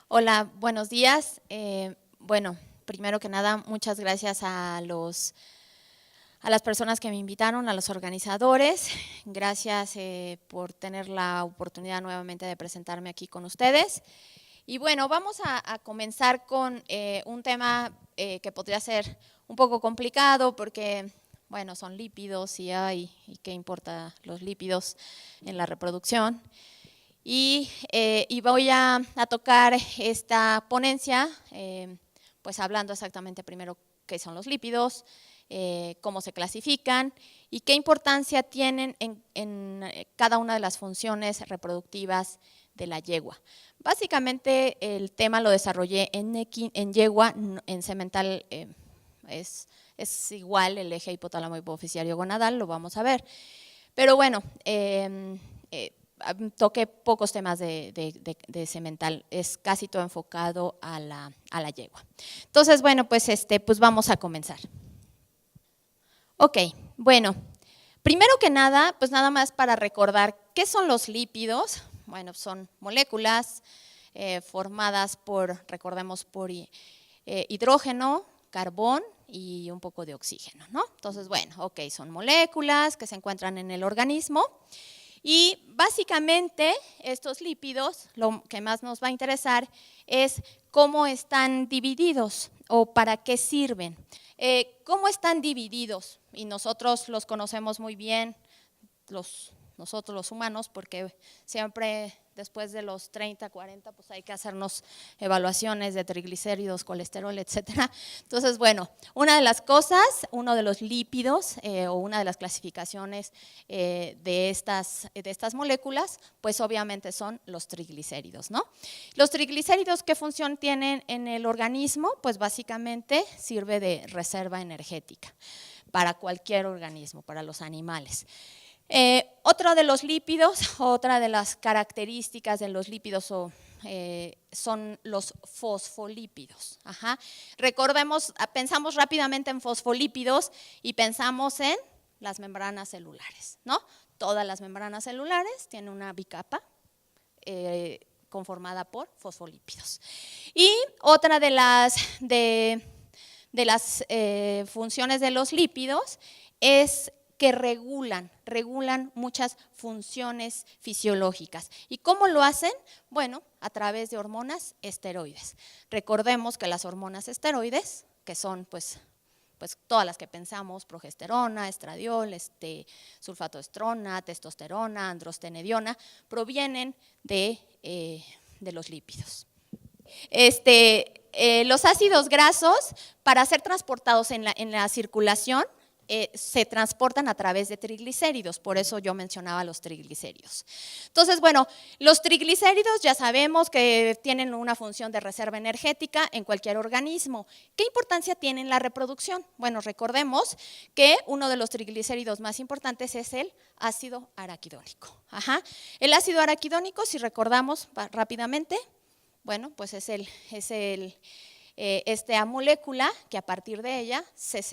Hola, buenos días. Bueno, primero que nada, muchas gracias a las personas que me invitaron, a los organizadores. Gracias por tener la oportunidad nuevamente de presentarme aquí con ustedes. Y bueno, vamos a comenzar con un tema que podría ser un poco complicado porque, bueno, son lípidos y qué importa los lípidos en la reproducción. Y voy a tocar esta ponencia, pues hablando exactamente primero qué son los lípidos, cómo se clasifican y qué importancia tienen en cada una de las funciones reproductivas de la yegua. Básicamente el tema lo desarrollé en yegua, en semental es igual el eje hipotálamo hipofisario gonadal, lo vamos a ver. Pero bueno, toqué pocos temas de semental, es casi todo enfocado a la yegua. Entonces, bueno, pues vamos a comenzar. Ok, bueno, primero que nada, pues nada más para recordar qué son los lípidos. Bueno, son moléculas formadas por, recordemos, por hidrógeno, carbón y un poco de oxígeno, ¿no? Entonces, bueno, ok, son moléculas que se encuentran en el organismo. Y básicamente estos lípidos, lo que más nos va a interesar es cómo están divididos o para qué sirven. ¿Cómo están divididos? Y nosotros los conocemos muy bien, nosotros los humanos, porque siempre después de los 30, 40, pues hay que hacernos evaluaciones de triglicéridos, colesterol, etcétera. Entonces, bueno, una de las cosas, uno de los lípidos o una de las clasificaciones de estas moléculas, pues obviamente son los triglicéridos, ¿no? Los triglicéridos, ¿qué función tienen en el organismo? Pues básicamente sirve de reserva energética para cualquier organismo, para los animales. Otro de los lípidos, otra de las características de los lípidos son los fosfolípidos. Ajá. Recordemos, pensamos rápidamente en fosfolípidos y pensamos en las membranas celulares, ¿no? Todas las membranas celulares tienen una bicapa conformada por fosfolípidos. Y otra de las funciones de los lípidos es que regulan muchas funciones fisiológicas. ¿Y cómo lo hacen? Bueno, a través de hormonas esteroides. Recordemos que las hormonas esteroides, que son pues todas las que pensamos, progesterona, estradiol, sulfatoestrona, testosterona, androstenediona, provienen de los lípidos. Los ácidos grasos, para ser transportados en la circulación, se transportan a través de triglicéridos, por eso yo mencionaba los triglicéridos. Entonces, bueno, los triglicéridos ya sabemos que tienen una función de reserva energética en cualquier organismo. ¿Qué importancia tiene en la reproducción? Bueno, recordemos que uno de los triglicéridos más importantes es el ácido araquidónico. Ajá. El ácido araquidónico, si recordamos rápidamente, bueno, pues es esta molécula que a partir de ella se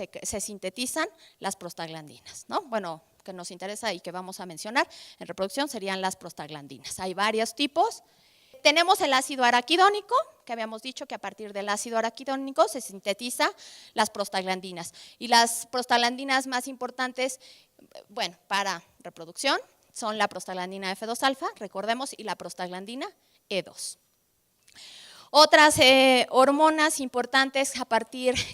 sintetizan las prostaglandinas, ¿no? Bueno, que nos interesa y que vamos a mencionar en reproducción serían las prostaglandinas. Hay varios tipos. Tenemos el ácido araquidónico, que habíamos dicho que a partir del ácido araquidónico se sintetiza las prostaglandinas. Y las prostaglandinas más importantes, bueno, para reproducción son la prostaglandina F2-alfa, recordemos, y la prostaglandina E2. Otras hormonas importantes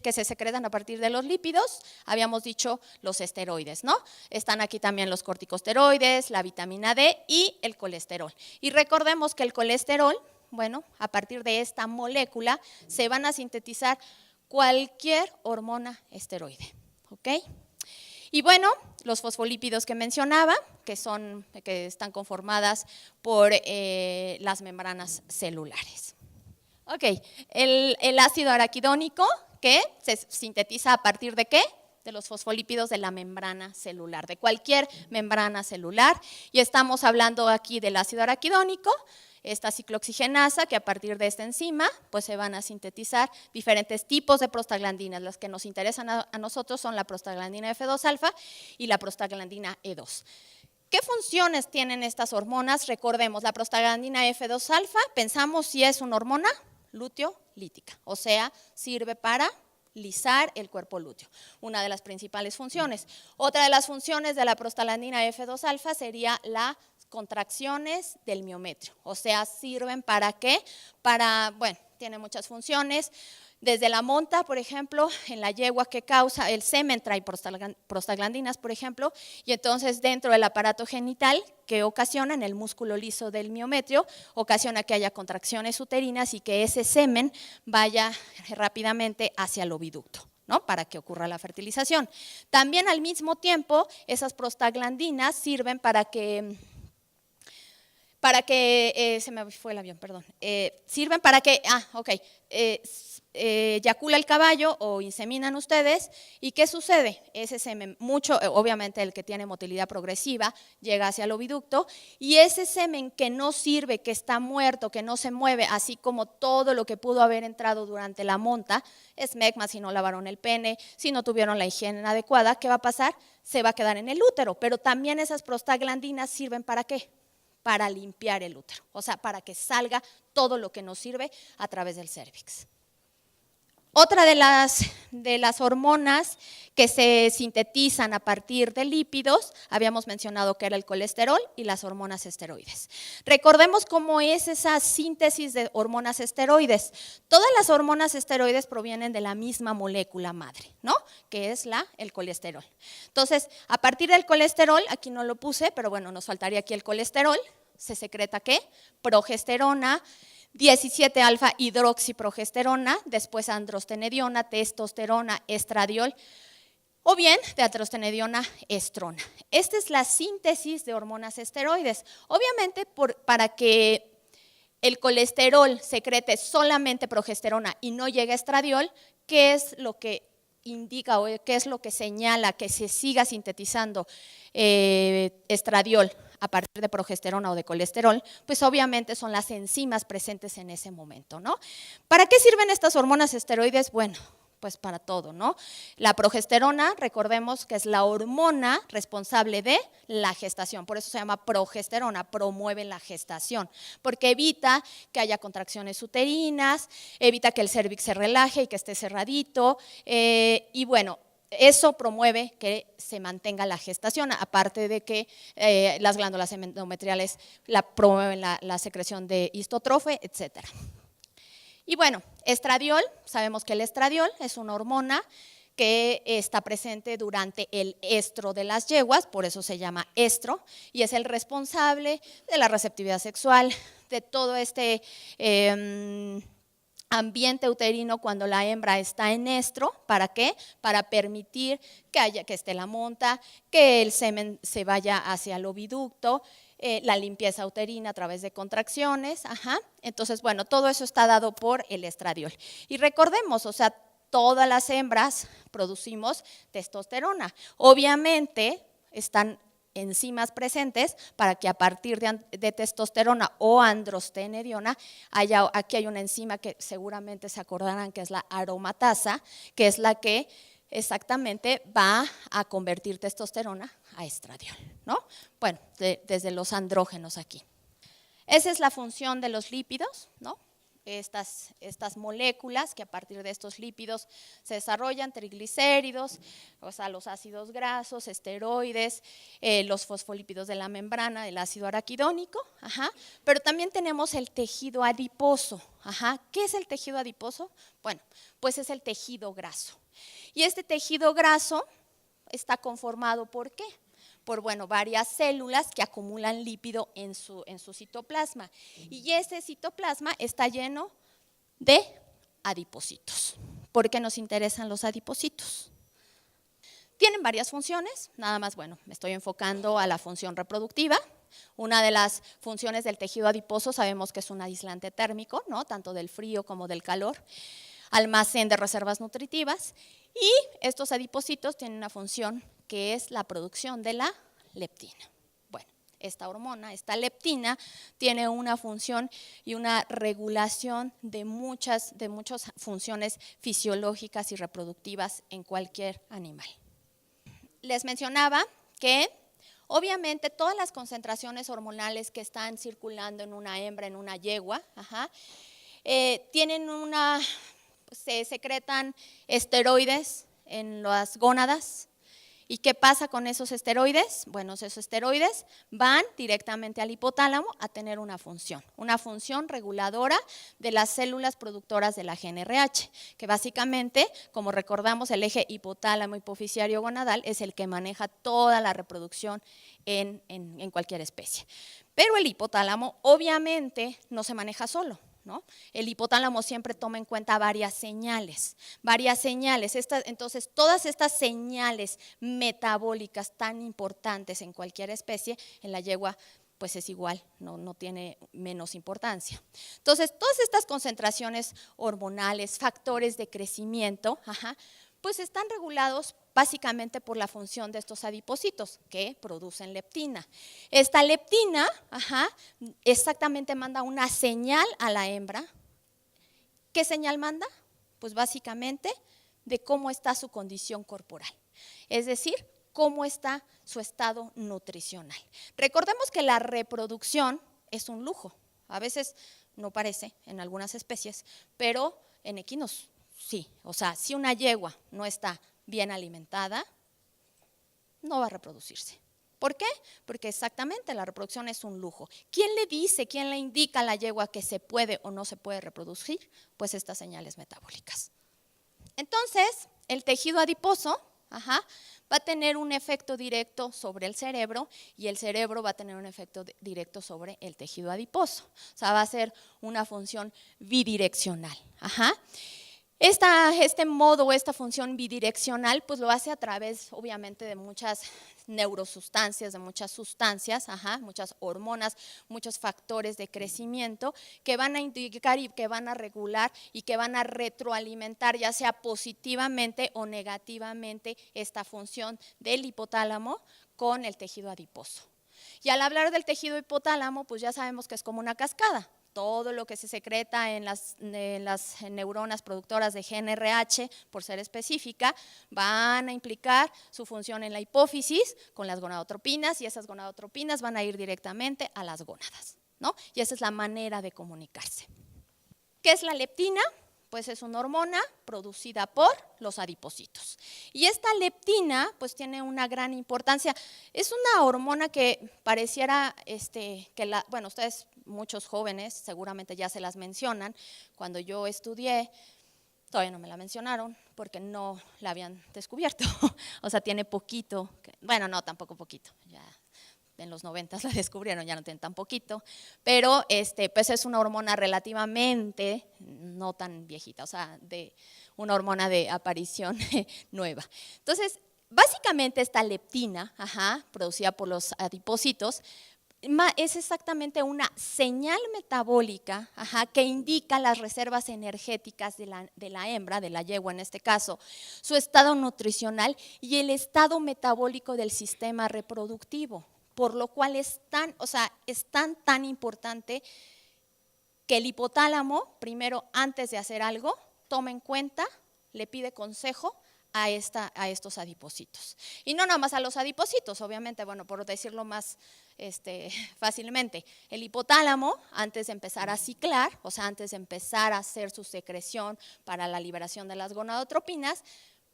que se secretan a partir de los lípidos, habíamos dicho los esteroides, ¿no? Están aquí también los corticosteroides, la vitamina D y el colesterol. Y recordemos que el colesterol, bueno, a partir de esta molécula se van a sintetizar cualquier hormona esteroide, ¿ok? Y bueno, los fosfolípidos que mencionaba, que están conformadas por las membranas celulares. Ok, el ácido araquidónico, que se sintetiza a partir de ¿qué? De los fosfolípidos de la membrana celular, de cualquier membrana celular. Y estamos hablando aquí del ácido araquidónico, esta ciclooxigenasa, que a partir de esta enzima, pues se van a sintetizar diferentes tipos de prostaglandinas. Las que nos interesan a nosotros son la prostaglandina F2-alfa y la prostaglandina E2. ¿Qué funciones tienen estas hormonas? Recordemos, la prostaglandina F2-alfa, pensamos si es una hormona luteolítica, o sea, sirve para lisar el cuerpo lúteo, una de las principales funciones. Otra de las funciones de la prostaglandina F2 alfa sería las contracciones del miometrio, o sea, sirven para qué, bueno, tiene muchas funciones. Desde la monta, por ejemplo, en la yegua que causa, el semen trae prostaglandinas, por ejemplo, y entonces dentro del aparato genital que ocasiona en el músculo liso del miometrio, ocasiona que haya contracciones uterinas y que ese semen vaya rápidamente hacia el oviducto, ¿no? Para que ocurra la fertilización. También al mismo tiempo, esas prostaglandinas sirven para que se me fue el avión, perdón, sirven para que, eyacula el caballo o inseminan ustedes, ¿y qué sucede? Ese semen, obviamente el que tiene motilidad progresiva, llega hacia el oviducto, y ese semen que no sirve, que está muerto, que no se mueve, así como todo lo que pudo haber entrado durante la monta, esmegma si no lavaron el pene, si no tuvieron la higiene adecuada, ¿qué va a pasar? Se va a quedar en el útero, pero también esas prostaglandinas sirven ¿para qué? Para limpiar el útero, o sea, para que salga todo lo que nos sirve a través del cérvix. Otra de las hormonas que se sintetizan a partir de lípidos, habíamos mencionado que era el colesterol y las hormonas esteroides. Recordemos cómo es esa síntesis de hormonas esteroides. Todas las hormonas esteroides provienen de la misma molécula madre, ¿no? Que es el colesterol. Entonces, a partir del colesterol, aquí no lo puse, pero bueno, nos faltaría aquí el colesterol, se secreta ¿qué? Progesterona, 17 alfa hidroxiprogesterona, después androstenediona, testosterona, estradiol, o bien testosterona, estrona. Esta es la síntesis de hormonas esteroides. Obviamente, para que el colesterol secrete solamente progesterona y no llegue a estradiol, ¿qué es lo que indica o qué es lo que señala que se siga sintetizando estradiol a partir de progesterona o de colesterol? Pues obviamente son las enzimas presentes en ese momento, ¿no? ¿Para qué sirven estas hormonas esteroides? Bueno, pues para todo, ¿no? La progesterona, recordemos que es la hormona responsable de la gestación, por eso se llama progesterona, promueve la gestación, porque evita que haya contracciones uterinas, evita que el cérvix se relaje y que esté cerradito, y bueno, eso promueve que se mantenga la gestación, aparte de que las glándulas endometriales promueven la secreción de histotrofe, etcétera. Y bueno, estradiol, sabemos que el estradiol es una hormona que está presente durante el estro de las yeguas, por eso se llama estro, y es el responsable de la receptividad sexual, de todo este ambiente uterino cuando la hembra está en estro. ¿Para qué? Para permitir que esté la monta, que el semen se vaya hacia el oviducto, la limpieza uterina a través de contracciones, Entonces, bueno, todo eso está dado por el estradiol. Y recordemos, o sea, todas las hembras producimos testosterona. Obviamente están enzimas presentes para que a partir de testosterona o androstenediona, aquí hay una enzima que seguramente se acordarán que es la aromatasa, que es la que exactamente va a convertir testosterona a estradiol, ¿no? Bueno, desde los andrógenos aquí. Esa es la función de los lípidos, ¿no? Estas moléculas que a partir de estos lípidos se desarrollan, triglicéridos, o sea, los ácidos grasos, esteroides, los fosfolípidos de la membrana, el ácido araquidónico, pero también tenemos el tejido adiposo. ¿Qué es el tejido adiposo? Bueno, pues es el tejido graso. Y este tejido graso está conformado ¿por qué? Por varias células que acumulan lípido en su citoplasma. Y ese citoplasma está lleno de adipocitos. ¿Por qué nos interesan los adipocitos? Tienen varias funciones, nada más, me estoy enfocando a la función reproductiva. Una de las funciones del tejido adiposo sabemos que es un aislante térmico, ¿no? Tanto del frío como del calor, almacén de reservas nutritivas, y estos adipocitos tienen una función que es la producción de la leptina. Bueno, esta hormona, esta leptina, tiene una función y una regulación de muchas funciones fisiológicas y reproductivas en cualquier animal. Les mencionaba que obviamente todas las concentraciones hormonales que están circulando en una hembra, en una yegua, Se secretan esteroides en las gónadas. ¿Y qué pasa con esos esteroides? Bueno, esos esteroides van directamente al hipotálamo a tener una función reguladora de las células productoras de la GnRH, que básicamente, como recordamos, el eje hipotálamo hipoficiario gonadal es el que maneja toda la reproducción en cualquier especie. Pero el hipotálamo obviamente no se maneja solo, ¿no? El hipotálamo siempre toma en cuenta varias señales. Entonces, todas estas señales metabólicas tan importantes en cualquier especie, en la yegua pues es igual, no tiene menos importancia. Entonces, todas estas concentraciones hormonales, factores de crecimiento, pues están regulados básicamente por la función de estos adipocitos que producen leptina. Esta leptina exactamente manda una señal a la hembra. ¿Qué señal manda? Pues básicamente de cómo está su condición corporal, es decir, cómo está su estado nutricional. Recordemos que la reproducción es un lujo, a veces no parece en algunas especies, pero en equinos sí. O sea, si una yegua no está bien alimentada, no va a reproducirse. ¿Por qué? Porque exactamente la reproducción es un lujo. ¿Quién le dice, quién le indica a la yegua que se puede o no se puede reproducir? Pues estas señales metabólicas. Entonces, el tejido adiposo va a tener un efecto directo sobre el cerebro y el cerebro va a tener un efecto directo sobre el tejido adiposo. O sea, va a ser una función bidireccional. Esta función bidireccional, pues lo hace a través, obviamente, de muchas neurosustancias, de muchas sustancias, muchas hormonas, muchos factores de crecimiento que van a indicar y que van a regular y que van a retroalimentar, ya sea positivamente o negativamente, esta función del hipotálamo con el tejido adiposo. Y al hablar del tejido hipotálamo, pues ya sabemos que es como una cascada. Todo lo que se secreta en las neuronas productoras de GnRH, por ser específica, van a implicar su función en la hipófisis con las gonadotropinas y esas gonadotropinas van a ir directamente a las gónadas, ¿no? Y esa es la manera de comunicarse. ¿Qué es la leptina? Pues es una hormona producida por los adipocitos. Y esta leptina pues tiene una gran importancia. Es una hormona que pareciera, bueno, ustedes, muchos jóvenes, seguramente ya se las mencionan. Cuando yo estudié, todavía no me la mencionaron porque no la habían descubierto. O sea, tiene poquito, bueno, no, tampoco poquito, ya. En los 90 la descubrieron, ya no tienen tan poquito, pero pues es una hormona relativamente no tan viejita, o sea, de una hormona de aparición nueva. Entonces, básicamente esta leptina, producida por los adipocitos, es exactamente una señal metabólica que indica las reservas energéticas de la hembra, de la yegua en este caso, su estado nutricional y el estado metabólico del sistema reproductivo. Por lo cual es tan importante que el hipotálamo, primero, antes de hacer algo, toma en cuenta, le pide consejo a estos adipocitos. Y no nada más a los adipocitos, obviamente, bueno, por decirlo más fácilmente, el hipotálamo, antes de empezar a ciclar, o sea, antes de empezar a hacer su secreción para la liberación de las gonadotropinas,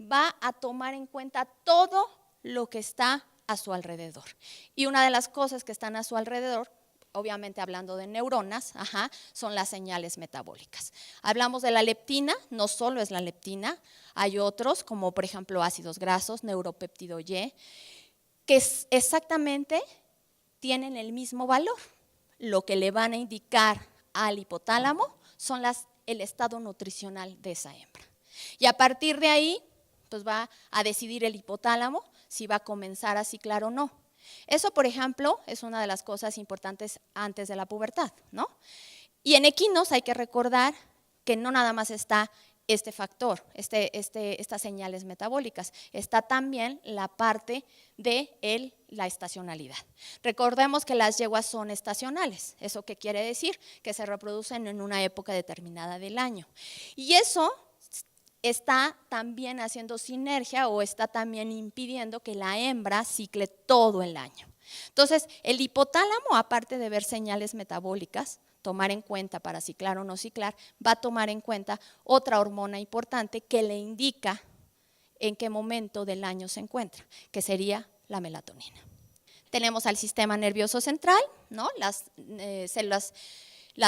va a tomar en cuenta todo lo que está a su alrededor. Y una de las cosas que están a su alrededor, obviamente hablando de neuronas, son las señales metabólicas. Hablamos de la leptina, no solo es la leptina, hay otros como por ejemplo ácidos grasos, neuropéptido Y, que exactamente tienen el mismo valor. Lo que le van a indicar al hipotálamo son el estado nutricional de esa hembra. Y a partir de ahí, pues va a decidir el hipotálamo si va a comenzar a ciclar o no. Eso, por ejemplo, es una de las cosas importantes antes de la pubertad, ¿no? Y en equinos hay que recordar que no nada más está este factor, estas señales metabólicas, está también la parte de la estacionalidad. Recordemos que las yeguas son estacionales, ¿eso qué quiere decir? Que se reproducen en una época determinada del año. Y eso está también haciendo sinergia o está también impidiendo que la hembra cicle todo el año. Entonces, el hipotálamo, aparte de ver señales metabólicas, tomar en cuenta para ciclar o no ciclar, va a tomar en cuenta otra hormona importante que le indica en qué momento del año se encuentra, que sería la melatonina. Tenemos al sistema nervioso central, ¿no? Las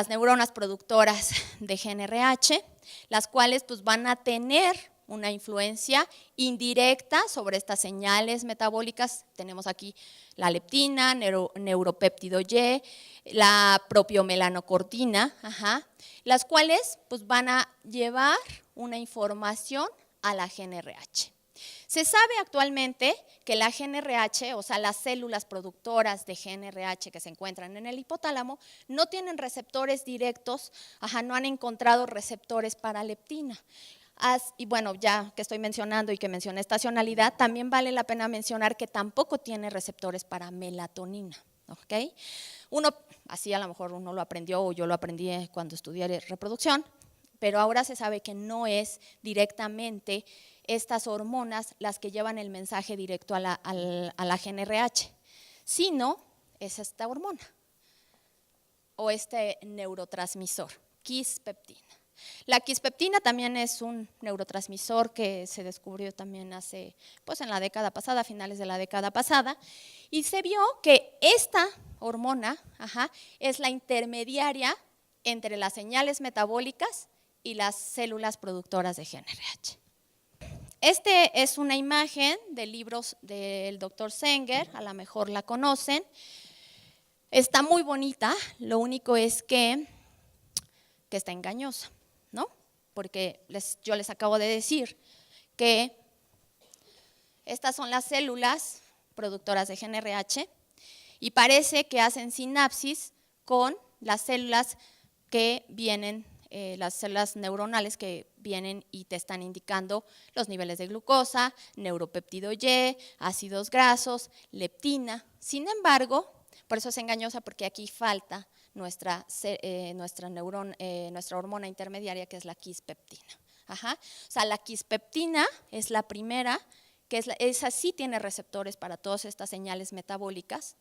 neuronas productoras de GNRH, las cuales pues, van a tener una influencia indirecta sobre estas señales metabólicas. Tenemos aquí la leptina, neuropéptido Y, la propiomelanocortina, las cuales pues, van a llevar una información a la GNRH. Se sabe actualmente que la GNRH, o sea, las células productoras de GNRH que se encuentran en el hipotálamo, no tienen receptores directos, no han encontrado receptores para leptina. Y bueno, ya que estoy mencionando y que mencioné estacionalidad, también vale la pena mencionar que tampoco tiene receptores para melatonina. ¿Okay? Así a lo mejor uno lo aprendió o yo lo aprendí cuando estudié reproducción, pero ahora se sabe que no es directamente estas hormonas las que llevan el mensaje directo a la GNRH, sino es esta hormona o este neurotransmisor, quispeptina. La quispeptina también es un neurotransmisor que se descubrió también pues en la década pasada, a finales de la década pasada, y se vio que esta hormona es la intermediaria entre las señales metabólicas y las células productoras de GNRH. Este es una imagen de libros del doctor Sanger, a lo mejor la conocen. Está muy bonita, lo único es que está engañosa, ¿no? Porque yo les acabo de decir que estas son las células productoras de GNRH y parece que hacen sinapsis con las células que vienen, las células neuronales que vienen y te están indicando los niveles de glucosa, neuropéptido Y, ácidos grasos, leptina. Sin embargo, por eso es engañosa, porque aquí falta nuestra hormona intermediaria, que es la quispeptina. O sea, la quispeptina es la primera, que esa sí tiene receptores para todas estas señales metabólicas,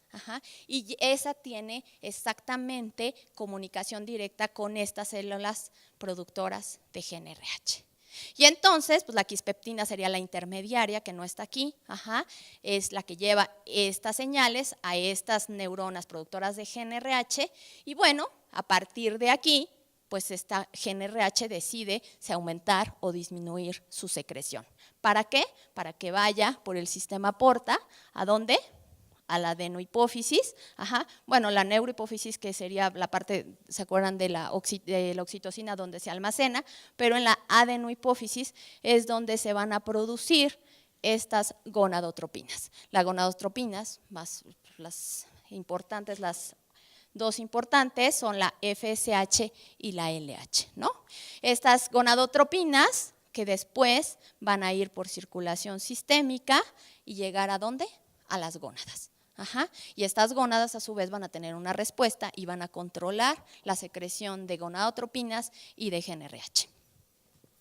y esa tiene exactamente comunicación directa con estas células productoras de GNRH. Y entonces, pues la quispeptina sería la intermediaria, que no está aquí, es la que lleva estas señales a estas neuronas productoras de GNRH, y bueno, a partir de aquí, pues esta GNRH decide si aumentar o disminuir su secreción. ¿Para qué? Para que vaya por el sistema porta, ¿a dónde? A la adenohipófisis, bueno, la neurohipófisis, que sería la parte, ¿se acuerdan de la oxitocina donde se almacena? Pero en la adenohipófisis es donde se van a producir estas gonadotropinas. Las gonadotropinas, más las importantes, las dos importantes son la FSH y la LH, ¿no? Estas gonadotropinas que después van a ir por circulación sistémica y llegar ¿a dónde? A las gónadas. Y estas gónadas a su vez van a tener una respuesta y van a controlar la secreción de gonadotropinas y de GNRH.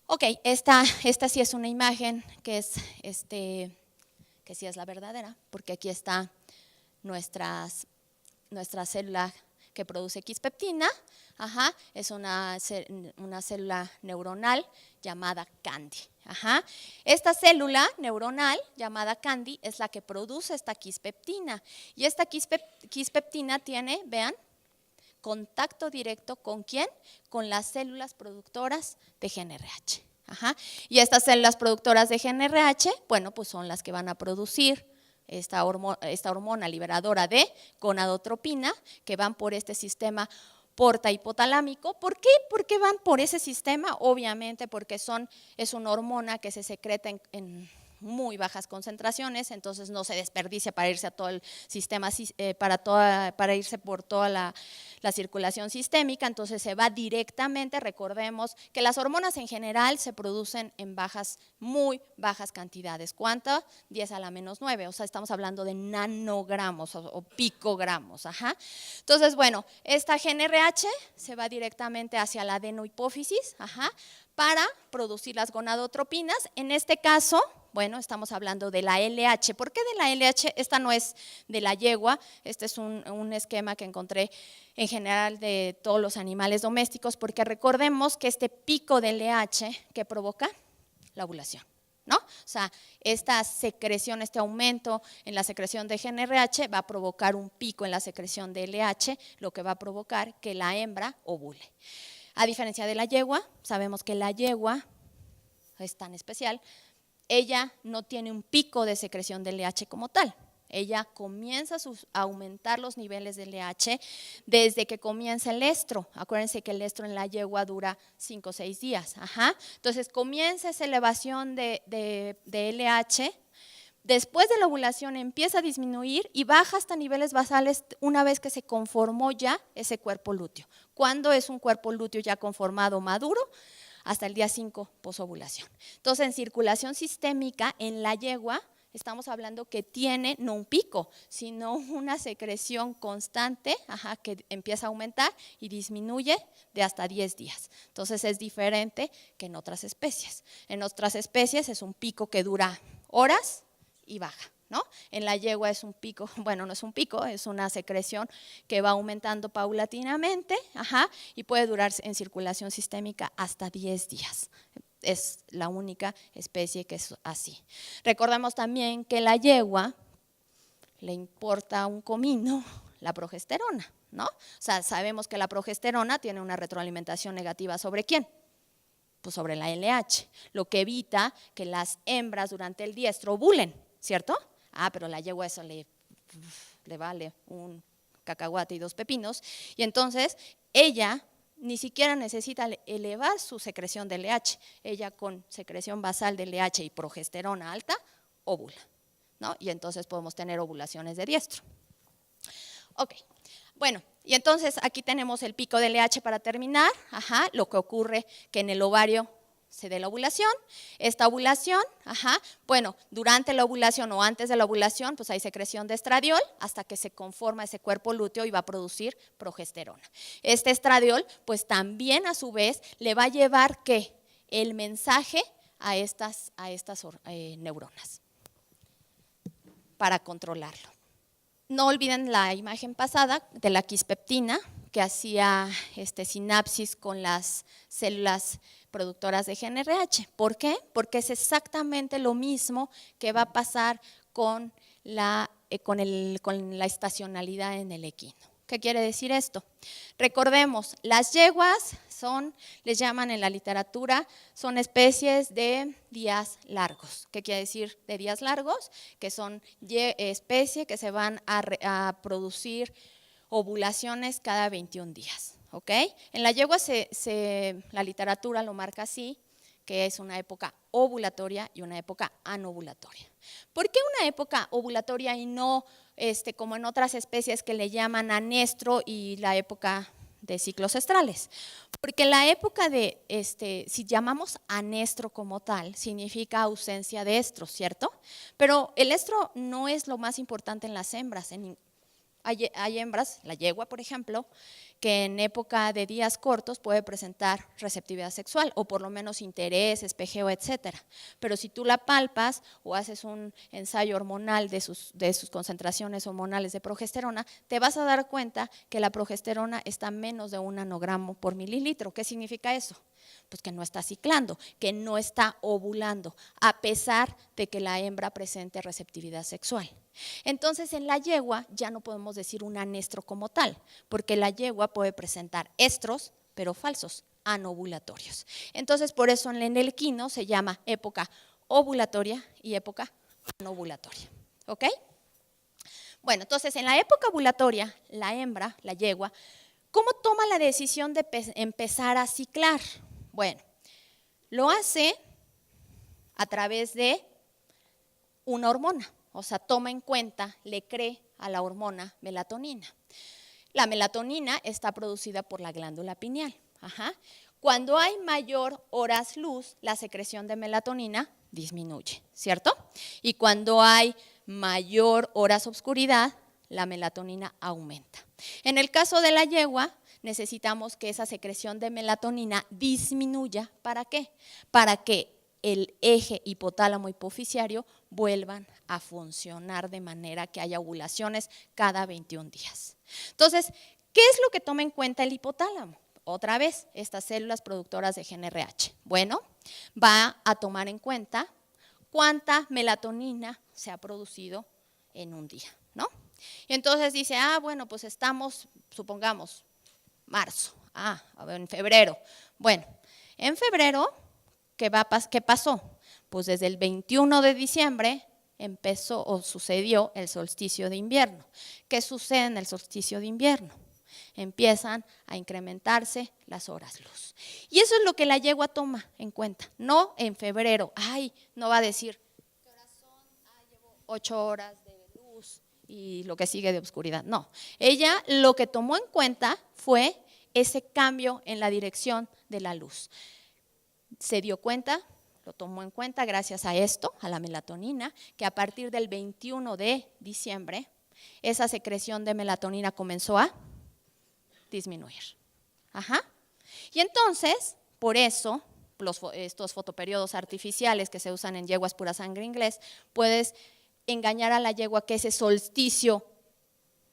Ok, esta sí es una imagen que sí es la verdadera, porque aquí está nuestra célula que produce quispeptina, es una célula neuronal llamada CANDI. Esta célula neuronal llamada CANDI es la que produce esta quispeptina, y esta quispeptina tiene, vean, contacto directo ¿con quién? Con las células productoras de GNRH. Y estas células productoras de GNRH, bueno, pues son las que van a producir esta hormona liberadora de gonadotropina, que van por este sistema porta hipotalámico. ¿Por qué? ¿Por qué van por ese sistema? Obviamente porque es una hormona que se secreta en muy bajas concentraciones, entonces no se desperdicia para irse a todo el sistema, para irse por toda la circulación sistémica, entonces se va directamente. Recordemos que las hormonas en general se producen en muy bajas cantidades. ¿Cuánto? 10 a la menos 9, o sea, estamos hablando de nanogramos o picogramos. Entonces, bueno, esta GNRH se va directamente hacia la adenohipófisis, para producir las gonadotropinas. En este caso, Bueno, estamos hablando de la LH. ¿Por qué de la LH? Esta no es de la yegua, este es un esquema que encontré en general de todos los animales domésticos, porque recordemos que este pico de LH que provoca la ovulación, ¿no? O sea, esta secreción, este aumento en la secreción de GnRH va a provocar un pico en la secreción de LH, lo que va a provocar que la hembra ovule. A diferencia de la yegua, sabemos que la yegua es tan especial, ella no tiene un pico de secreción de LH como tal. Ella comienza a aumentar los niveles de LH desde que comienza el estro. Acuérdense que el estro en la yegua dura 5 o 6 días. Entonces comienza esa elevación de LH. Después de la ovulación empieza a disminuir y baja hasta niveles basales una vez que se conformó ya ese cuerpo lúteo. ¿Cuándo es un cuerpo lúteo ya conformado, maduro? Hasta el día 5 posovulación. Entonces, en circulación sistémica, en la yegua, estamos hablando que tiene no un pico, sino una secreción constante que empieza a aumentar y disminuye de hasta 10 días. Entonces, es diferente que en otras especies. En otras especies es un pico que dura horas y baja, ¿no? En la yegua es un pico, bueno, no es un pico, es una secreción que va aumentando paulatinamente, y puede durar en circulación sistémica hasta 10 días. Es la única especie que es así. Recordemos también que la yegua le importa un comino la progesterona, ¿no? O sea, sabemos que la progesterona tiene una retroalimentación negativa ¿sobre quién? Pues sobre la LH, lo que evita que las hembras durante el diestro ovulen, ¿cierto? Pero la yegua eso le vale un cacahuate y 2 pepinos, y entonces ella ni siquiera necesita elevar su secreción de LH, ella con secreción basal de LH y progesterona alta ovula, ¿no? Y entonces podemos tener ovulaciones de diestro. Ok, bueno, y entonces aquí tenemos el pico de LH para terminar, lo que ocurre que en el ovario se dé la ovulación, esta ovulación, bueno, durante la ovulación o antes de la ovulación, pues hay secreción de estradiol hasta que se conforma ese cuerpo lúteo y va a producir progesterona. Este estradiol, pues también a su vez le va a llevar ¿qué? El mensaje a estas neuronas para controlarlo. No olviden la imagen pasada de la quispeptina que hacía sinapsis con las células productoras de GnRH. ¿Por qué? Porque es exactamente lo mismo que va a pasar con la estacionalidad en el equino. ¿Qué quiere decir esto? Recordemos, las yeguas les llaman en la literatura, son especies de días largos. ¿Qué quiere decir de días largos? Que son especies que se van a producir ovulaciones cada 21 días. ¿Ok? En la yegua la literatura lo marca así, que es una época ovulatoria y una época anovulatoria. ¿Por qué una época ovulatoria y no como en otras especies que le llaman anestro y la época de ciclos estrales? Porque la época de, si llamamos anestro como tal, significa ausencia de estro, ¿cierto? Pero el estro no es lo más importante en las hembras. Hay hembras, la yegua por ejemplo, que en época de días cortos puede presentar receptividad sexual o por lo menos interés, espejeo, etcétera. Pero si tú la palpas o haces un ensayo hormonal de sus concentraciones hormonales de progesterona, te vas a dar cuenta que la progesterona está menos de 1 nanogramo por mililitro. ¿Qué significa eso? Pues que no está ciclando, que no está ovulando, a pesar de que la hembra presente receptividad sexual. Entonces en la yegua ya no podemos decir un anestro como tal, porque la yegua puede presentar estros, pero falsos, anovulatorios. Entonces por eso en el equino se llama época ovulatoria y época anovulatoria. ¿Ok? Bueno, entonces en la época ovulatoria, la hembra, la yegua, ¿cómo toma la decisión de empezar a ciclar? Bueno, lo hace a través de una hormona. O sea, toma en cuenta, le cree a la hormona melatonina. La melatonina está producida por la glándula pineal. Cuando hay mayor horas luz, la secreción de melatonina disminuye, ¿cierto? Y cuando hay mayor horas oscuridad, la melatonina aumenta. En el caso de la yegua, necesitamos que esa secreción de melatonina disminuya. ¿Para qué? Para que el eje hipotálamo hipoficiario vuelvan a funcionar de manera que haya ovulaciones cada 21 días. Entonces, ¿qué es lo que toma en cuenta el hipotálamo? Otra vez, estas células productoras de GnRH. Bueno, va a tomar en cuenta cuánta melatonina se ha producido en un día, ¿no? Y entonces dice, bueno, pues estamos, supongamos, marzo, a ver, en febrero. Bueno, en febrero, ¿qué pasó? Pues desde el 21 de diciembre empezó o sucedió el solsticio de invierno. ¿Qué sucede en el solsticio de invierno? Empiezan a incrementarse las horas luz. Y eso es lo que la yegua toma en cuenta. No en febrero, no va a decir, ¿qué horas son? Llevo 8 horas de luz y lo que sigue de oscuridad. No, ella lo que tomó en cuenta fue ese cambio en la dirección de la luz. Se dio cuenta, lo tomó en cuenta gracias a esto, a la melatonina, que a partir del 21 de diciembre, esa secreción de melatonina comenzó a disminuir. Y entonces, por eso, estos fotoperiodos artificiales que se usan en yeguas pura sangre inglés, puedes engañar a la yegua que ese solsticio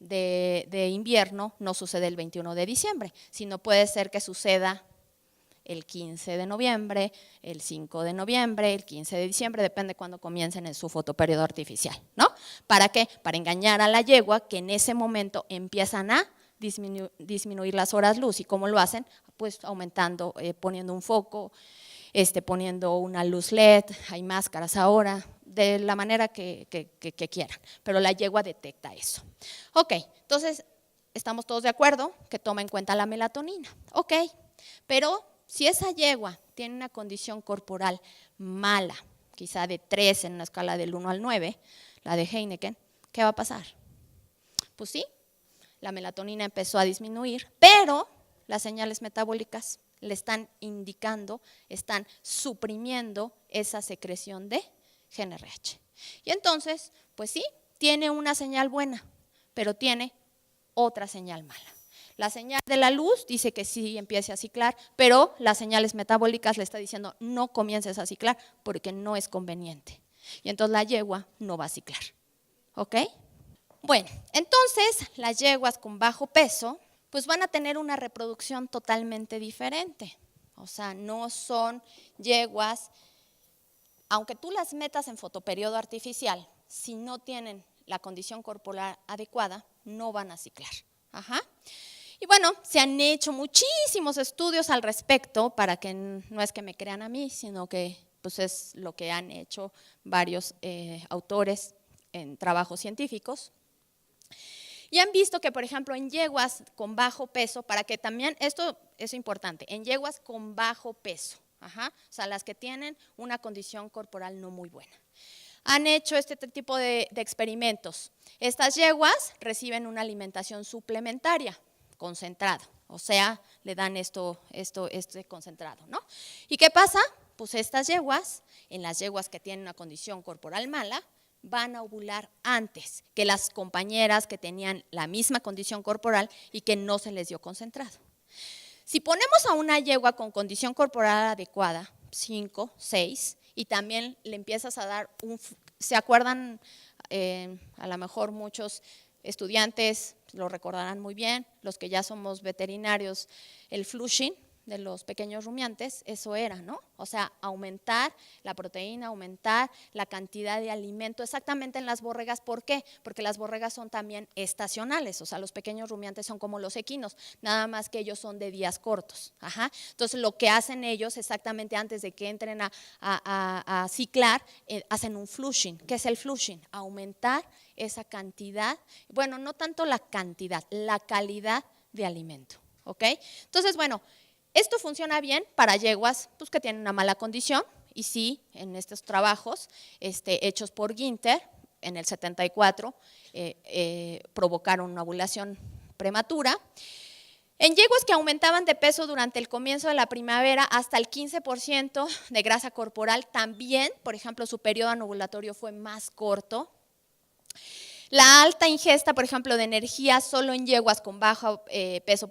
de invierno no sucede el 21 de diciembre, sino puede ser que suceda el 15 de noviembre, el 5 de noviembre, el 15 de diciembre, depende cuando comiencen en su fotoperiodo artificial, ¿no? ¿Para qué? Para engañar a la yegua que en ese momento empiezan a disminuir las horas luz. ¿Y cómo lo hacen? Pues aumentando, poniendo un foco, poniendo una luz LED, hay máscaras ahora, de la manera que quieran, pero la yegua detecta eso. Ok, entonces, estamos todos de acuerdo que toma en cuenta la melatonina. Ok, pero si esa yegua tiene una condición corporal mala, quizá de 3 en una escala del 1 al 9, la de Heineken, ¿qué va a pasar? Pues sí, la melatonina empezó a disminuir, pero las señales metabólicas le están indicando, están suprimiendo esa secreción de GnRH. Y entonces, pues sí, tiene una señal buena, pero tiene otra señal mala. La señal de la luz dice que sí empiece a ciclar, pero las señales metabólicas le está diciendo no comiences a ciclar porque no es conveniente. Y entonces la yegua no va a ciclar. ¿Ok? Bueno, entonces las yeguas con bajo peso pues van a tener una reproducción totalmente diferente. O sea, no son yeguas, aunque tú las metas en fotoperiodo artificial, si no tienen la condición corporal adecuada, no van a ciclar. Y bueno, se han hecho muchísimos estudios al respecto para que no es que me crean a mí, sino que pues es lo que han hecho varios autores en trabajos científicos. Y han visto que, por ejemplo, en yeguas con bajo peso, para que también, esto es importante, en yeguas con bajo peso, o sea, las que tienen una condición corporal no muy buena, han hecho este tipo de experimentos. Estas yeguas reciben una alimentación suplementaria, concentrada, o sea, le dan este concentrado, ¿no? ¿Y qué pasa? Pues estas yeguas, en las yeguas que tienen una condición corporal mala, van a ovular antes que las compañeras que tenían la misma condición corporal y que no se les dio concentrado. Si ponemos a una yegua con condición corporal adecuada, 5, 6, y también le empiezas a dar ¿se acuerdan? A lo mejor muchos estudiantes lo recordarán muy bien, los que ya somos veterinarios, el flushing de los pequeños rumiantes, eso era, ¿no? O sea, aumentar la proteína, aumentar la cantidad de alimento, exactamente en las borregas. ¿Por qué? Porque las borregas son también estacionales, o sea, los pequeños rumiantes son como los equinos, nada más que ellos son de días cortos. Entonces, lo que hacen ellos exactamente antes de que entren a ciclar, hacen un flushing. ¿Qué es el flushing? Aumentar esa cantidad, bueno, no tanto la cantidad, la calidad de alimento, ¿ok? Entonces, bueno, esto funciona bien para yeguas pues, que tienen una mala condición, y sí, en estos trabajos hechos por Ginter, en el 74, provocaron una ovulación prematura. En yeguas que aumentaban de peso durante el comienzo de la primavera hasta el 15% de grasa corporal, también, por ejemplo, su periodo anovulatorio fue más corto. La alta ingesta, por ejemplo, de energía solo en yeguas con bajo peso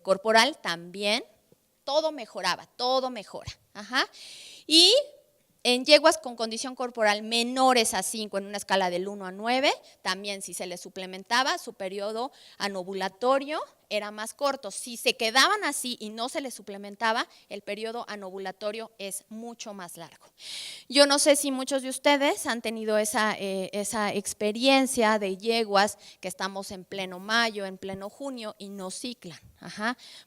corporal también. Todo mejoraba, todo mejora. Y En yeguas con condición corporal menores a 5 en una escala del 1 a 9, también si se les suplementaba, su periodo anovulatorio era más corto. Si se quedaban así y no se les suplementaba, el periodo anovulatorio es mucho más largo. Yo no sé si muchos de ustedes han tenido esa experiencia de yeguas que estamos en pleno mayo, en pleno junio y no ciclan.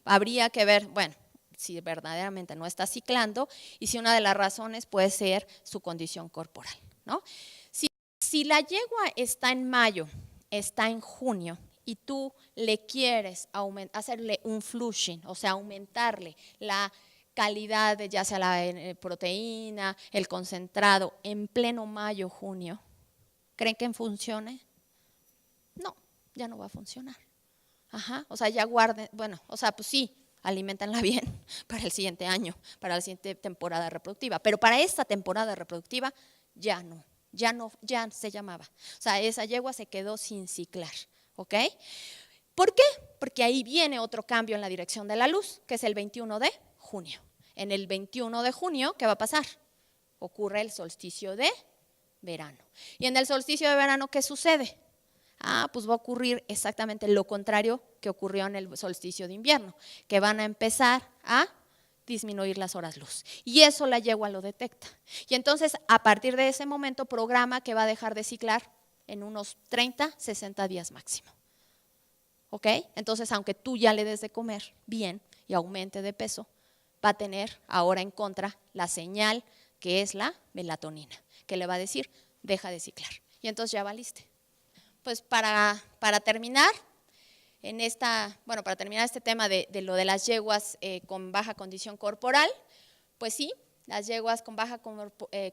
Habría que ver, bueno, si verdaderamente no está ciclando y si una de las razones puede ser su condición corporal, ¿no? Si la yegua está en mayo, está en junio y tú le quieres hacerle un flushing, o sea, aumentarle la calidad de ya sea la proteína, el concentrado en pleno mayo, junio, ¿creen que funcione? No, ya no va a funcionar. O sea, ya guarden, bueno, o sea, pues sí, aliméntanla bien para el siguiente año, para la siguiente temporada reproductiva, pero para esta temporada reproductiva ya no, ya se llamaba. O sea, esa yegua se quedó sin ciclar, ¿ok? ¿Por qué? Porque ahí viene otro cambio en la dirección de la luz, que es el 21 de junio. En el 21 de junio, ¿qué va a pasar? Ocurre el solsticio de verano. Y en el solsticio de verano, ¿qué sucede? Pues va a ocurrir exactamente lo contrario que ocurrió en el solsticio de invierno, que van a empezar a disminuir las horas luz. Y eso la yegua lo detecta. Y entonces, a partir de ese momento, programa que va a dejar de ciclar en unos 30, 60 días máximo. ¿Ok? Entonces, aunque tú ya le des de comer bien y aumente de peso, va a tener ahora en contra la señal que es la melatonina, que le va a decir, deja de ciclar. Y entonces ya valiste. Pues para terminar, para terminar este tema de lo de las yeguas con baja condición corporal, pues sí, las yeguas con baja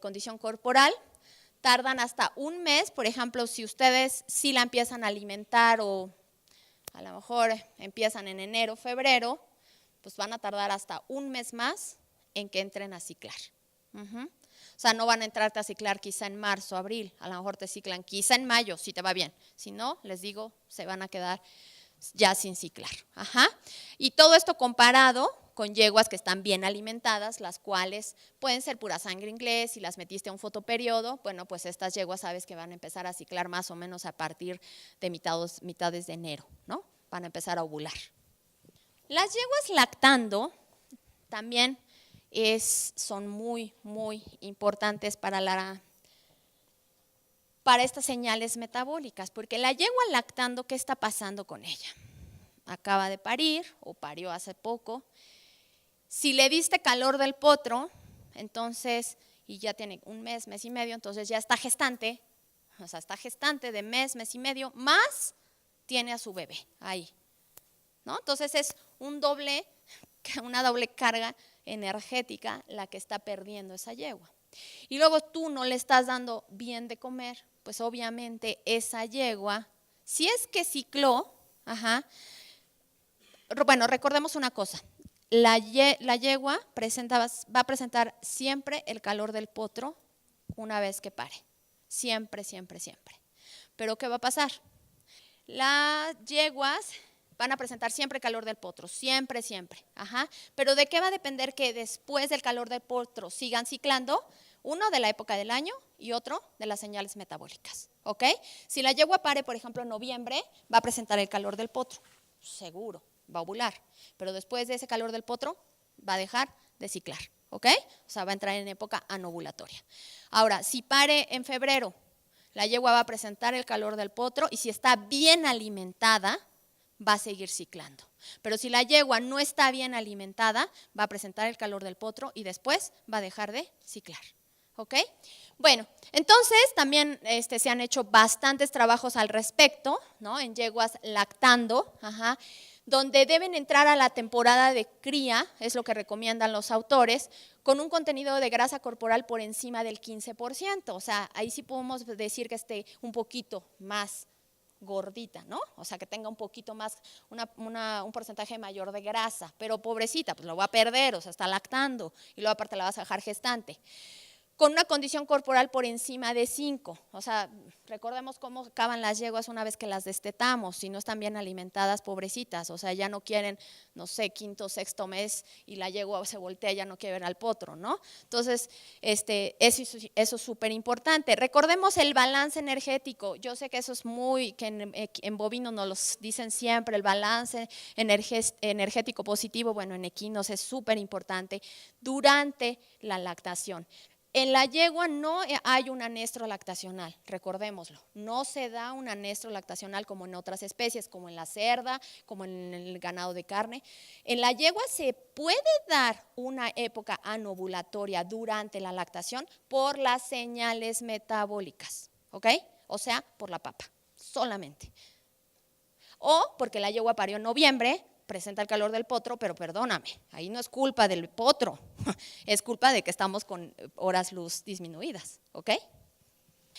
condición corporal tardan hasta un mes. Por ejemplo, si ustedes sí la empiezan a alimentar o a lo mejor empiezan en enero, febrero, pues van a tardar hasta un mes más en que entren a ciclar. O sea, no van a entrarte a ciclar quizá en marzo, abril, a lo mejor te ciclan quizá en mayo, si te va bien. Si no, les digo, se van a quedar ya sin ciclar. Y todo esto comparado con yeguas que están bien alimentadas, las cuales pueden ser pura sangre inglés, si las metiste a un fotoperiodo, bueno, pues estas yeguas sabes que van a empezar a ciclar más o menos a partir de mitades de enero, ¿no? Van a empezar a ovular. Las yeguas lactando también son muy, muy importantes para estas señales metabólicas, porque la yegua lactando, ¿qué está pasando con ella? Acaba de parir o parió hace poco. Si le diste calor del potro, entonces, y ya tiene un mes, mes y medio, entonces ya está gestante, o sea, está gestante de mes, mes y medio, más tiene a su bebé ahí, ¿no? Entonces es una doble carga energética la que está perdiendo esa yegua. Y luego tú no le estás dando bien de comer, pues obviamente esa yegua, si es que cicló, bueno, recordemos una cosa, la yegua va a presentar siempre el calor del potro una vez que pare, siempre, siempre, siempre. Pero ¿qué va a pasar? Las yeguas van a presentar siempre calor del potro, siempre, siempre. Pero ¿de qué va a depender que después del calor del potro sigan ciclando? Uno de la época del año y otro de las señales metabólicas. ¿Ok? Si la yegua pare, por ejemplo, en noviembre, va a presentar el calor del potro, seguro, va a ovular. Pero después de ese calor del potro, va a dejar de ciclar. ¿Ok? O sea, va a entrar en época anovulatoria. Ahora, si pare en febrero, la yegua va a presentar el calor del potro y si está bien alimentada, va a seguir ciclando. Pero si la yegua no está bien alimentada, va a presentar el calor del potro y después va a dejar de ciclar. ¿Ok? Bueno, entonces también se han hecho bastantes trabajos al respecto, ¿no? En yeguas lactando, donde deben entrar a la temporada de cría, es lo que recomiendan los autores, con un contenido de grasa corporal por encima del 15%. O sea, ahí sí podemos decir que esté un poquito más gordita, ¿no? O sea, que tenga un poquito más, un porcentaje mayor de grasa, pero pobrecita, pues lo va a perder, o sea, está lactando y luego aparte la vas a dejar gestante. con una condición corporal por encima de 5. O sea, recordemos cómo acaban las yeguas una vez que las destetamos, si no están bien alimentadas, pobrecitas. O sea, ya no quieren, no sé, quinto, sexto mes y la yegua se voltea, ya no quiere ver al potro, ¿no? Entonces, eso es súper importante. Recordemos el balance energético. Yo sé que eso es que en bovinos nos lo dicen siempre, el balance energético positivo, bueno, en equinos es súper importante durante la lactación. En la yegua no hay un anestro lactacional, recordémoslo. No se da un anestro lactacional como en otras especies, como en la cerda, como en el ganado de carne. En la yegua se puede dar una época anovulatoria durante la lactación por las señales metabólicas, ¿ok? O sea, por la papa, solamente. O porque la yegua parió en noviembre, presenta el calor del potro, pero perdóname, ahí no es culpa del potro, es culpa de que estamos con horas luz disminuidas, ¿ok?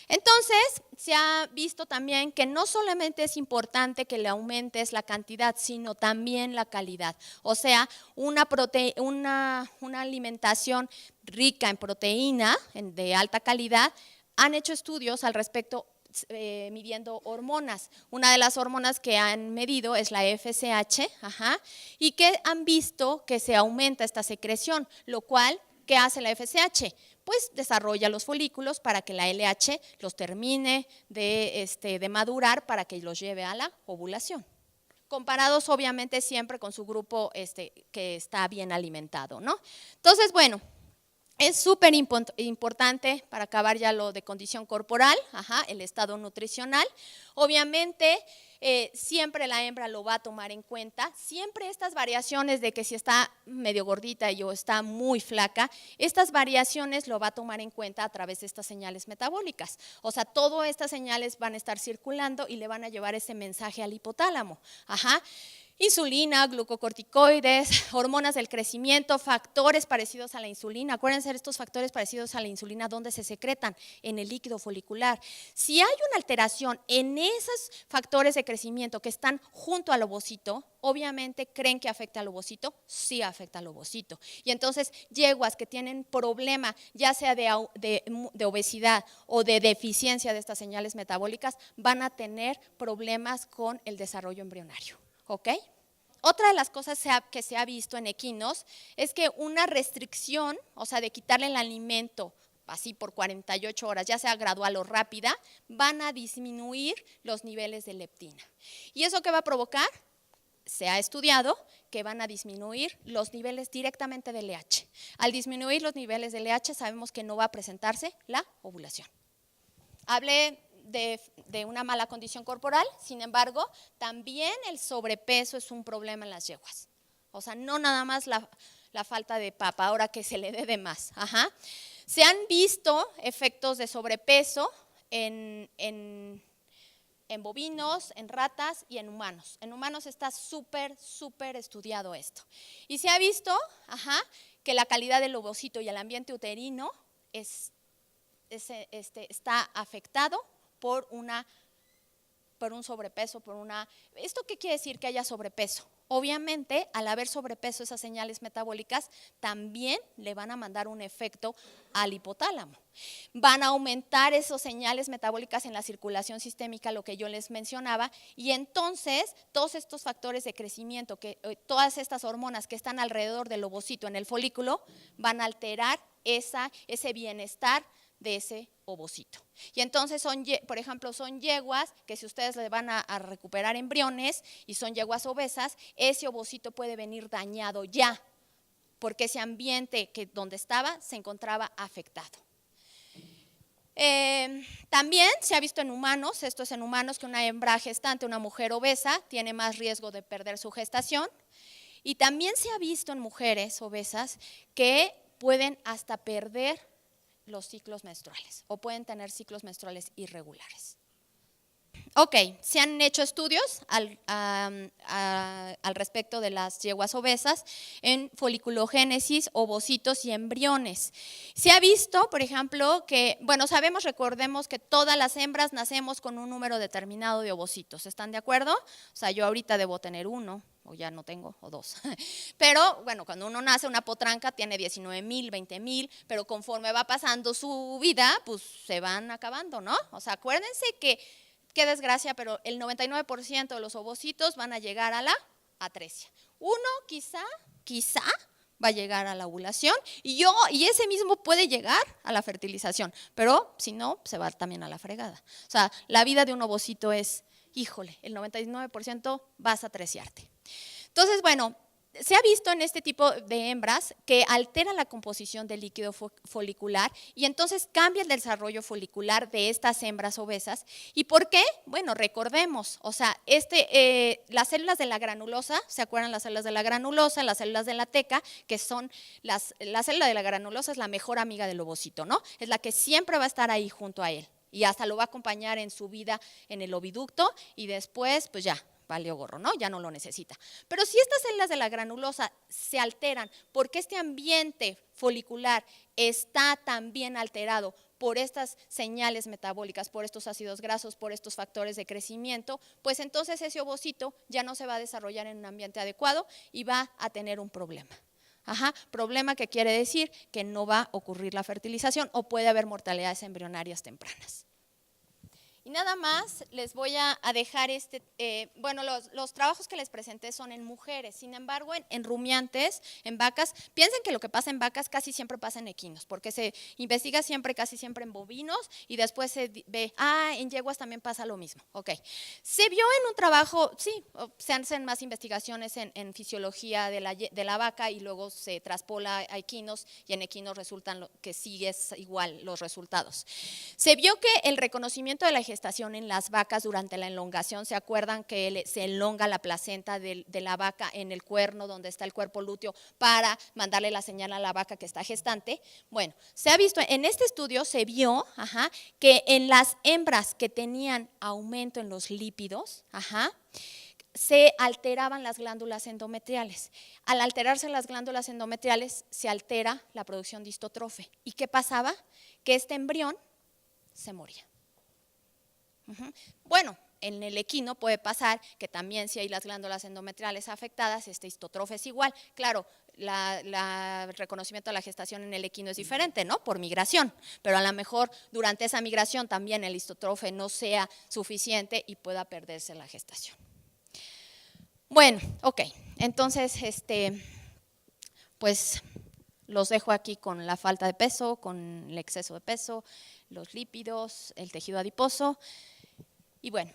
Entonces, se ha visto también que no solamente es importante que le aumentes la cantidad, sino también la calidad. O sea, una alimentación rica en proteína, de alta calidad, han hecho estudios al respecto midiendo hormonas. Una de las hormonas que han medido es la FSH, y que han visto que se aumenta esta secreción, lo cual, ¿qué hace la FSH? Pues desarrolla los folículos para que la LH los termine de madurar para que los lleve a la ovulación. Comparados obviamente siempre con su grupo que está bien alimentado, ¿no? Entonces, bueno, es súper importante para acabar ya lo de condición corporal, el estado nutricional. Obviamente, siempre la hembra lo va a tomar en cuenta. Siempre estas variaciones de que si está medio gordita o está muy flaca, estas variaciones lo va a tomar en cuenta a través de estas señales metabólicas. O sea, todas estas señales van a estar circulando y le van a llevar ese mensaje al hipotálamo. Insulina, glucocorticoides, hormonas del crecimiento, factores parecidos a la insulina. Acuérdense de estos factores parecidos a la insulina, ¿dónde se secretan? En el líquido folicular. Si hay una alteración en esos factores de crecimiento que están junto al ovocito, obviamente creen que afecta al ovocito, sí afecta al ovocito. Y entonces yeguas que tienen problema, ya sea de obesidad o de deficiencia de estas señales metabólicas, van a tener problemas con el desarrollo embrionario. ¿Ok? Otra de las cosas que se ha visto en equinos es que una restricción, o sea, de quitarle el alimento así por 48 horas, ya sea gradual o rápida, van a disminuir los niveles de leptina. ¿Y eso qué va a provocar? Se ha estudiado que van a disminuir los niveles directamente de LH. Al disminuir los niveles de LH sabemos que no va a presentarse la ovulación. Hablé de una mala condición corporal, sin embargo, también el sobrepeso es un problema en las yeguas. O sea, no nada más la falta de papa, ahora que se le dé de más. Se han visto efectos de sobrepeso en bovinos, en ratas y en humanos. En humanos está súper estudiado esto. Y se ha visto que la calidad del ovocito y el ambiente uterino está afectado por un sobrepeso, ¿Esto qué quiere decir que haya sobrepeso? Obviamente, al haber sobrepeso, esas señales metabólicas también le van a mandar un efecto al hipotálamo. Van a aumentar esas señales metabólicas en la circulación sistémica, lo que yo les mencionaba, y entonces todos estos factores de crecimiento, todas estas hormonas que están alrededor del ovocito en el folículo, van a alterar ese bienestar de ese ovocito. Y entonces por ejemplo, son yeguas que si ustedes le van a recuperar embriones y son yeguas obesas, ese ovocito puede venir dañado ya, porque ese ambiente donde estaba se encontraba afectado. También se ha visto en humanos, esto es en humanos, que una hembra gestante, una mujer obesa, tiene más riesgo de perder su gestación. Y también se ha visto en mujeres obesas que pueden hasta perder los ciclos menstruales o pueden tener ciclos menstruales irregulares. Ok, se han hecho estudios al respecto de las yeguas obesas en foliculogénesis, ovocitos y embriones. Se ha visto, por ejemplo, que, recordemos que todas las hembras nacemos con un número determinado de ovocitos, ¿están de acuerdo? O sea, yo ahorita debo tener 1, o ya no tengo, o 2. Pero bueno, cuando uno nace, una potranca tiene 19,000, 20,000, pero conforme va pasando su vida, pues se van acabando, ¿no? O sea, acuérdense que, qué desgracia, pero el 99% de los ovocitos van a llegar a la atresia. Uno quizá va a llegar a la ovulación y ese mismo puede llegar a la fertilización, pero si no, se va también a la fregada. O sea, la vida de un ovocito es, híjole, el 99% vas a trecearte. Entonces, bueno, se ha visto en este tipo de hembras que altera la composición del líquido folicular y entonces cambia el desarrollo folicular de estas hembras obesas. ¿Y por qué? Bueno, recordemos, o sea, las células de la granulosa, ¿se acuerdan las células de la granulosa, las células de la teca, que son la célula de la granulosa es la mejor amiga del ovocito, ¿no? Es la que siempre va a estar ahí junto a él y hasta lo va a acompañar en su vida en el oviducto y después, pues ya, valió gorro, ¿no? Ya no lo necesita. Pero si estas células de la granulosa se alteran porque este ambiente folicular está también alterado por estas señales metabólicas, por estos ácidos grasos, por estos factores de crecimiento, pues entonces ese ovocito ya no se va a desarrollar en un ambiente adecuado y va a tener un problema. Problema que quiere decir que no va a ocurrir la fertilización o puede haber mortalidades embrionarias tempranas. Y nada más les voy a dejar bueno, los trabajos que les presenté son en mujeres, sin embargo en rumiantes, en vacas, piensen que lo que pasa en vacas casi siempre pasa en equinos, porque se investiga casi siempre en bovinos y después se ve, en yeguas también pasa lo mismo. Ok, se vio en un trabajo, sí, se hacen más investigaciones en fisiología de la vaca y luego se traspola a equinos y en equinos resultan que sí es igual los resultados. Se vio que el reconocimiento de la gestación en las vacas durante la elongación, ¿se acuerdan que se elonga la placenta de la vaca en el cuerno donde está el cuerpo lúteo para mandarle la señal a la vaca que está gestante? Bueno, se ha visto, en este estudio se vio que en las hembras que tenían aumento en los lípidos, se alteraban las glándulas endometriales. Al alterarse las glándulas endometriales, se altera la producción de histotrofe. ¿Y qué pasaba? Que este embrión se moría. Bueno, en el equino puede pasar que también si hay las glándulas endometriales afectadas, este histotrofe es igual. Claro, el reconocimiento de la gestación en el equino es diferente, ¿no? Por migración, pero a lo mejor durante esa migración también el histotrofe no sea suficiente y pueda perderse la gestación. Bueno, ok, entonces, pues los dejo aquí con la falta de peso, con el exceso de peso, los lípidos, el tejido adiposo y bueno.